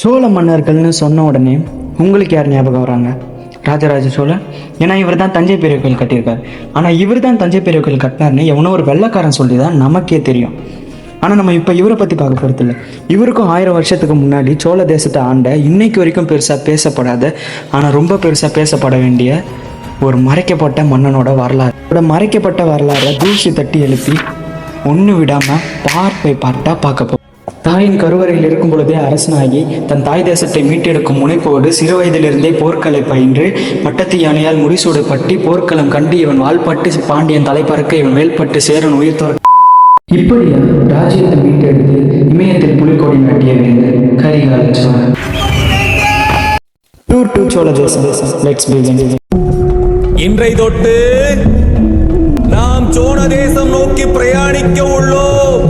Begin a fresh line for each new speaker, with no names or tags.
சோழ மன்னர்கள்னு சொன்ன உடனே உங்களுக்கு யார் ஞாபகம் வராங்க? ராஜராஜ சோழன். ஏன்னா இவர் தான் தஞ்சை பெரிய கோயில் கட்டியிருக்கார். ஆனால் இவர் தான் தஞ்சை பெரிய கோயில் கட்டினார்னு எவனோ ஒரு வெள்ளைக்காரன் சொல்லி தான் நமக்கே தெரியும். ஆனால் நம்ம இப்போ இவரை பற்றி பார்க்க போகிறது இல்லை. இவருக்கும் 1000 வருஷத்துக்கு முன்னாடி சோழ தேசத்தை ஆண்ட இன்னைக்கு வரைக்கும் பெருசாக பேசப்படாத ஆனால் ரொம்ப பெருசாக பேசப்பட வேண்டிய ஒரு மறைக்கப்பட்ட மன்னனோட வரலாறு. மறைக்கப்பட்ட வரலாறை தூசி தட்டி எழுப்பி ஒன்று விடாமல் பார்ட்டாக பார்க்க போகிறோம். தாயின் கருவறையில் இருக்கும் பொழுதே அரசனாகி தன் தாய் தேசத்தை மீட்டெடுக்கும் முனைப்போடு சிறு வயதிலிருந்தே போர்க்களை பயின்று பட்டத்து யானையால் முடிசூடு பட்டி போர்க்களம் கண்டு இவன் வாள்பட்டு பாண்டியன் தலைப்பறக்க இவன் வேல்பட்டு சேரன் உயிர் தோற இப்படியா ராஜ்யத்தை மீட்டெடுத்து இமயத்தில் புலிக்கொடி நாட்டிய வேந்தர் கரிகால சோழன். டூர் டு சோழ தேசம். Let's begin.
இன்றை தொட்டு நாம் சோழ தேசம் நோக்கி பிரயாணிக்க உள்ளோம்.